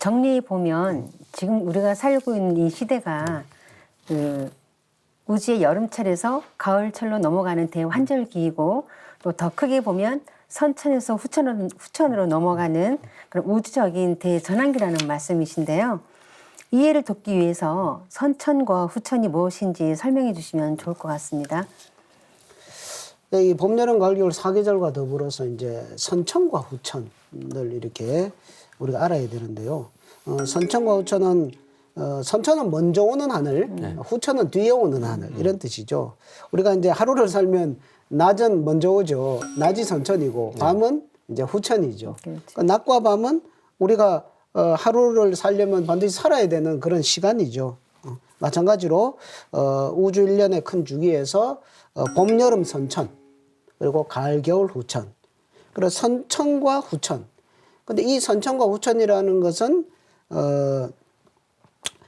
정리해 보면 지금 우리가 살고 있는 이 시대가 그 우주의 여름철에서 가을철로 넘어가는 대환절기이고 또 더 크게 보면 선천에서 후천으로 넘어가는 그런 우주적인 대전환기라는 말씀이신데요. 이해를 돕기 위해서 선천과 후천이 무엇인지 설명해 주시면 좋을 것 같습니다. 이 봄, 여름, 가을, 겨울 사계절과 더불어서 이제 선천과 후천을 이렇게 우리가 알아야 되는데요. 선천과 후천은 선천은 먼저 오는 하늘, 후천은 뒤에 오는 하늘 이런 뜻이죠. 우리가 이제 하루를 살면 낮은 먼저 오죠. 낮이 선천이고 밤은 이제 후천이죠. 그러니까 낮과 밤은 우리가 하루를 살려면 반드시 살아야 되는 그런 시간이죠. 마찬가지로 우주 일련의 큰 주기에서 봄, 여름, 선천 그리고 가을, 겨울, 후천. 그리고 선천과 후천. 근데 이 선천과 후천이라는 것은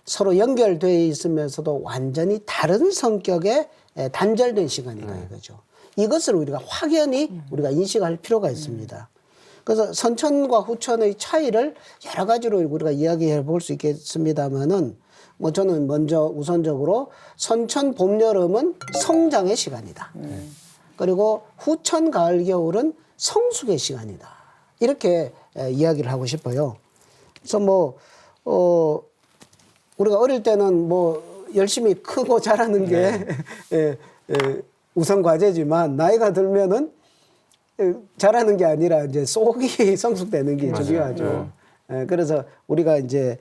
서로 연결되어 있으면서도 완전히 다른 성격의 단절된 시간이다 이거죠. 이것을 우리가 확연히 우리가 인식할 필요가 있습니다. 그래서 선천과 후천의 차이를 여러 가지로 우리가 이야기해 볼 수 있겠습니다만은 뭐 저는 먼저 우선적으로 선천 봄 여름은 성장의 시간이다. 그리고 후천 가을 겨울은 성숙의 시간이다. 이렇게 이야기를 하고 싶어요. 그래서 뭐 우리가 어릴 때는 뭐 열심히 크고 자라는 게 우선 과제지만 나이가 들면은 자라는 게 아니라 이제 속이 성숙되는 게 중요하죠. 그래서 우리가 이제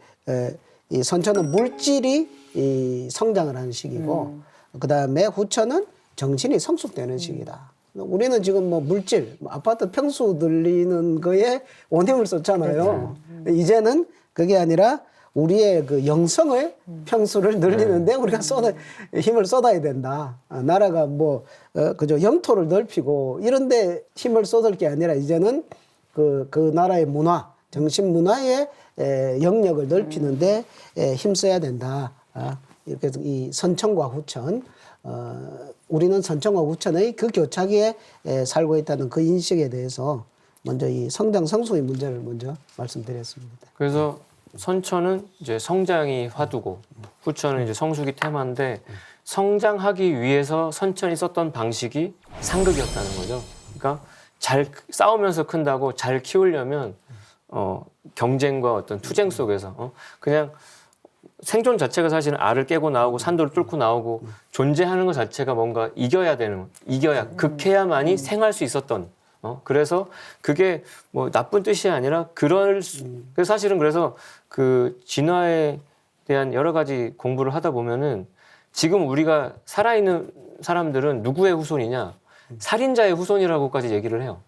이 선천은 물질이 이 성장을 하는 시기고 그 다음에 후천은 정신이 성숙되는 시기다. 우리는 지금 뭐 물질, 아파트 평수 늘리는 거에 원힘을 썼잖아요. 이제는 그게 아니라 우리의 그 영성을 평수를 늘리는데 우리가 힘을 쏟아야 된다. 나라가 뭐 그저 영토를 넓히고 이런데 힘을 쏟을 게 아니라 이제는 그 나라의 문화, 정신 문화의 영역을 넓히는데 힘써야 된다. 이렇게 해서 이 선천과 후천, 우리는 선천과 후천의 그 교차기에 살고 있다는 그 인식에 대해서 먼저 이 성장 성숙의 문제를 먼저 말씀드렸습니다. 그래서 선천은 이제 성장이 화두고 후천은 이제 성숙이 테마인데 성장하기 위해서 선천이 썼던 방식이 상극이었다는 거죠. 그러니까 잘 싸우면서 큰다고 잘 키우려면 경쟁과 어떤 투쟁 속에서 그냥 생존 자체가 사실은 알을 깨고 나오고 산도를 뚫고 나오고 존재하는 것 자체가 뭔가 이겨야 극해야만이 생할 수 있었던 그래서 그게 뭐 나쁜 뜻이 아니라 사실은 그래서 그 진화에 대한 여러 가지 공부를 하다 보면은 지금 우리가 살아있는 사람들은 누구의 후손이냐? 살인자의 후손이라고까지 얘기를 해요.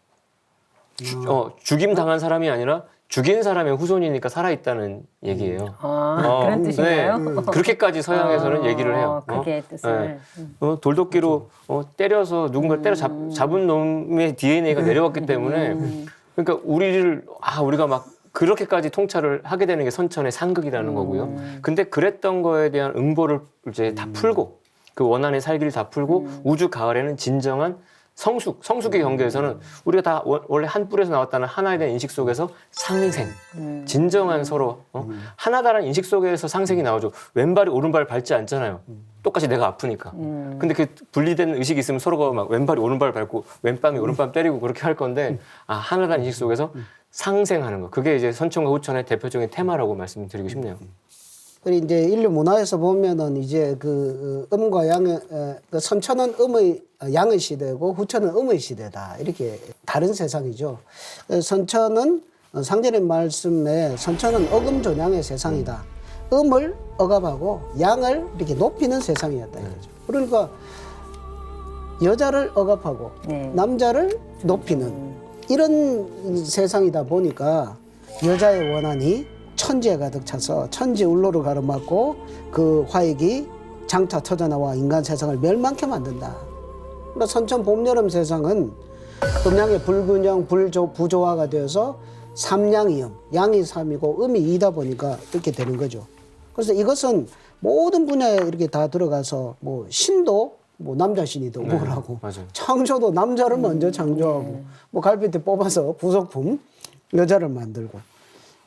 죽임 당한 사람이 아니라 죽인 사람의 후손이니까 살아있다는 얘기예요. 그런 뜻인가요? 네. 그렇게까지 서양에서는 얘기를 해요. 그게 뜻을. 돌도끼로 때려서 누군가를 잡은 놈의 DNA가 내려왔기 때문에 그러니까 우리가 막 그렇게까지 통찰을 하게 되는 게 선천의 상극이라는 거고요. 근데 그랬던 거에 대한 응보를 이제 다 풀고 그 원한의 살기를 다 풀고 우주 가을에는 진정한 성숙의 경계에서는 우리가 다 원래 한 뿔에서 나왔다는 하나에 대한 인식 속에서 상생, 진정한 서로 하나다라는 인식 속에서 상생이 나오죠. 왼발이 오른발을 밟지 않잖아요. 똑같이 내가 아프니까. 근데 그 분리된 의식이 있으면 서로가 막 왼발이 오른발을 밟고 왼뺨이 오른뺨 때리고 그렇게 할 건데 하나다라는 인식 속에서 상생하는 거. 그게 이제 선천과 후천의 대표적인 테마라고 말씀드리고 싶네요. 그리고 이제 인류 문화에서 보면은 이제 그 음과 양의 그 선천은 양의 시대고 후천은 음의 시대다. 이렇게 다른 세상이죠. 선천은 상제님 말씀에 선천은 어금존양의 세상이다. 음을 억압하고 양을 이렇게 높이는 세상이었다 이거죠. 그러니까 여자를 억압하고 남자를 높이는 이런 세상이다 보니까 여자의 원한이 천지에 가득 차서 천지울로를 가로막고 그 화익이 장차 터져나와 인간 세상을 멸망케 만든다. 그러니까 선천 봄, 여름 세상은 음양의 불균형, 부조화가 되어서 삼양이음, 양이 삼이고 음이 이다 보니까 이렇게 되는 거죠. 그래서 이것은 모든 분야에 이렇게 다 들어가서 뭐 신도 뭐 남자 신이 되고 뭐라고 창조도 남자를 먼저 창조하고 뭐 갈비뼈 뽑아서 부속품 여자를 만들고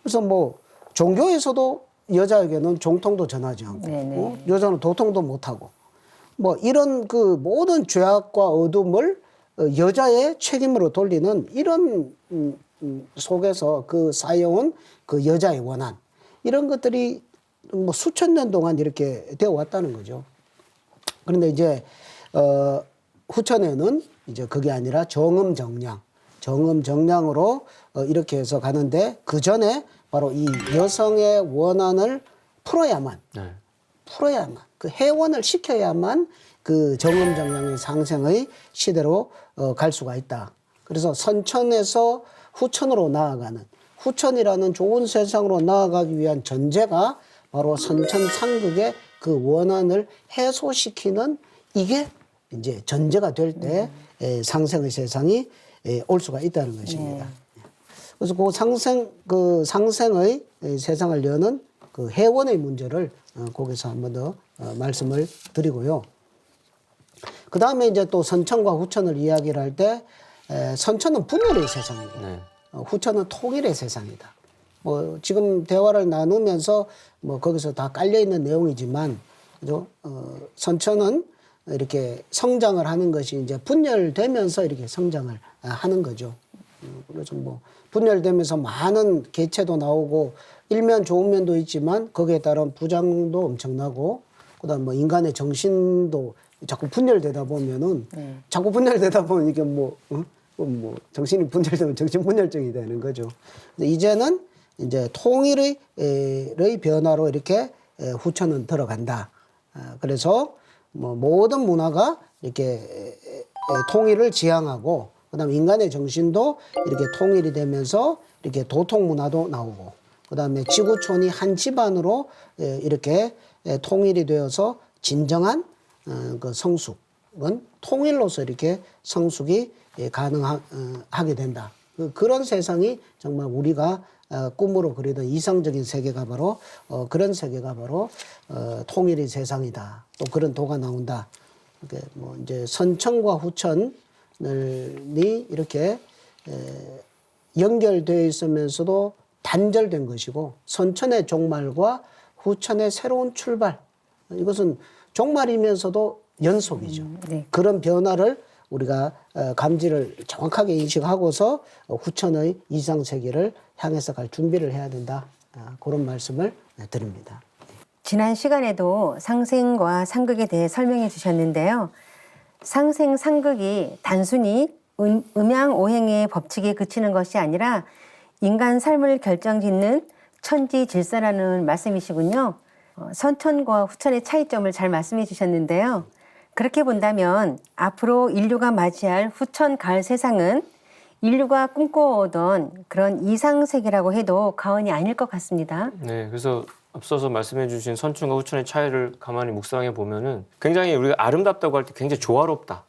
그래서 뭐 종교에서도 여자에게는 종통도 전하지 않고 네네. 여자는 도통도 못하고 뭐 이런 그 모든 죄악과 어둠을 여자의 책임으로 돌리는 이런 속에서 그 쌓여온 그 여자의 원한 이런 것들이 뭐 수천 년 동안 이렇게 되어 왔다는 거죠. 그런데 이제 후천에는 이제 그게 아니라 정음정량으로 이렇게 해서 가는데 그 전에 바로 이 여성의 원한을 풀어야만 그 해원을 시켜야만 그 정음정량의 상생의 시대로 갈 수가 있다. 그래서 선천에서 후천으로 나아가는 후천이라는 좋은 세상으로 나아가기 위한 전제가 바로 선천 상극의 그 원한을 해소시키는 이게 이제 전제가 될 때 상생의 세상이 올 수가 있다는 것입니다. 그래서 그 상생의 세상을 여는 그 해원의 문제를 거기서 한 번 더 말씀을 드리고요. 그 다음에 이제 또 선천과 후천을 이야기를 할 때 선천은 분열의 세상이고 후천은 통일의 세상이다. 뭐 지금 대화를 나누면서 뭐 거기서 다 깔려 있는 내용이지만 그죠? 선천은 이렇게 성장을 하는 것이 이제 분열되면서 이렇게 성장을 하는 거죠. 그래서 뭐 분열되면서 많은 개체도 나오고 일면 좋은 면도 있지만 거기에 따른 부작용도 엄청나고 그다음 뭐 인간의 정신도 자꾸 분열되다 보면은 자꾸 분열되다 보면 이게 뭐 정신이 분열되면 정신분열증이 되는 거죠. 근데 이제는 이제 통일의 변화로 이렇게 후천은 들어간다. 그래서 뭐 모든 문화가 이렇게 통일을 지향하고 그다음 인간의 정신도 이렇게 통일이 되면서 이렇게 도통 문화도 나오고 그다음에 지구촌이 한 집안으로 이렇게 통일이 되어서 진정한 그 성숙은 통일로서 이렇게 성숙이 가능하게 된다. 그런 세상이 정말 우리가 꿈으로 그리던 이상적인 세계가 바로 그런 세계가 바로 통일의 세상이다. 또 그런 도가 나온다. 이렇게 뭐 이제 선천과 후천이 이렇게 연결되어 있으면서도 단절된 것이고 선천의 종말과 후천의 새로운 출발 이것은 종말이면서도 연속이죠. 그런 변화를 우리가 감지를 정확하게 인식하고서 후천의 이상세계를 향해서 갈 준비를 해야 된다. 그런 말씀을 드립니다. 지난 시간에도 상생과 상극에 대해 설명해 주셨는데요. 상생, 상극이 단순히 음양오행의 법칙에 그치는 것이 아니라 인간 삶을 결정짓는 천지 질서라는 말씀이시군요. 선천과 후천의 차이점을 잘 말씀해 주셨는데요. 그렇게 본다면 앞으로 인류가 맞이할 후천 가을 세상은 인류가 꿈꿔오던 그런 이상세계라고 해도 과언이 아닐 것 같습니다. 네, 그래서 앞서서 말씀해 주신 선천과 후천의 차이를 가만히 묵상해 보면은 굉장히 우리가 아름답다고 할 때 굉장히 조화롭다.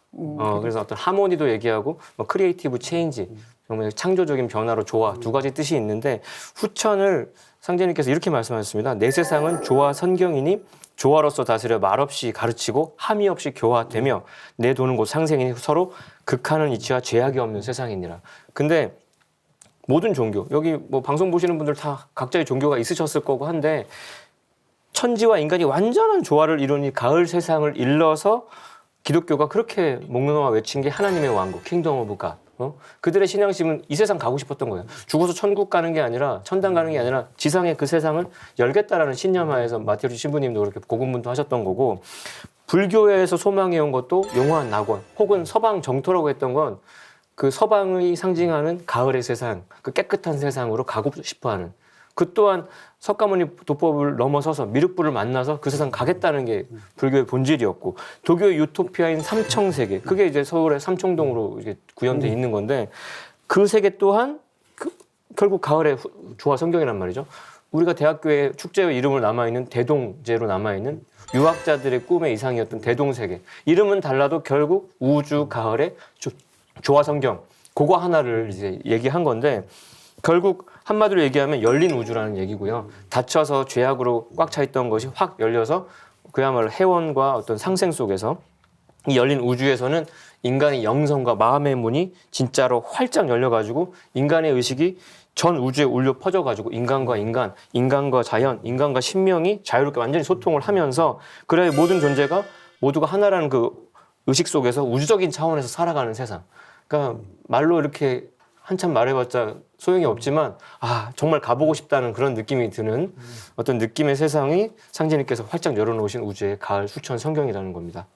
그래서 어떤 하모니도 얘기하고 뭐 크리에이티브 체인지, 정말 창조적인 변화로 조화 두 가지 뜻이 있는데 후천을 상제님께서 이렇게 말씀하셨습니다. 내 세상은 조화 선경이니 조화로서 다스려 말없이 가르치고 함이 없이 교화되며 내 도는 곳 상생이니 서로 극하는 이치와 죄악이 없는 세상이니라. 근데 모든 종교, 여기 뭐 방송 보시는 분들 다 각자의 종교가 있으셨을 거고 한데 천지와 인간이 완전한 조화를 이루니 가을 세상을 일러서 기독교가 그렇게 목놓아 외친 게 하나님의 왕국, 킹덤 오브 갓. 그들의 신앙심은 이 세상 가고 싶었던 거예요. 죽어서 천국 가는 게 아니라 천당 가는 게 아니라 지상의 그 세상을 열겠다라는 신념하에서 마티오 신부님도 그렇게 고군분투 하셨던 거고 불교에서 소망해온 것도 영원한 낙원 혹은 서방 정토라고 했던 건 그 서방의 상징하는 가을의 세상, 그 깨끗한 세상으로 가고 싶어하는 그 또한 석가모니 도법을 넘어서서 미륵불을 만나서 그 세상 가겠다는 게 불교의 본질이었고 도교의 유토피아인 삼청세계 그게 이제 서울의 삼청동으로 이제 구현돼 있는 건데 그 세계 또한 결국 가을의 조화 성경이란 말이죠. 우리가 대학교에 축제의 이름으로 남아있는 대동제로 남아있는 유학자들의 꿈의 이상이었던 대동세계 이름은 달라도 결국 우주 가을의 조화 성경 그거 하나를 이제 얘기한 건데 결국 한마디로 얘기하면 열린 우주라는 얘기고요. 닫혀서 죄악으로 꽉 차 있던 것이 확 열려서 그야말로 해원과 어떤 상생 속에서 이 열린 우주에서는 인간의 영성과 마음의 문이 진짜로 활짝 열려가지고 인간의 의식이 전 우주에 울려 퍼져가지고 인간과 인간, 인간과 자연, 인간과 신명이 자유롭게 완전히 소통을 하면서 그래야 모든 존재가 모두가 하나라는 그 의식 속에서 우주적인 차원에서 살아가는 세상. 그러니까 말로 이렇게 한참 말해봤자 소용이 없지만 정말 가보고 싶다는 그런 느낌이 드는 어떤 느낌의 세상이 상제님께서 활짝 열어놓으신 우주의 가을 수천 성경이라는 겁니다.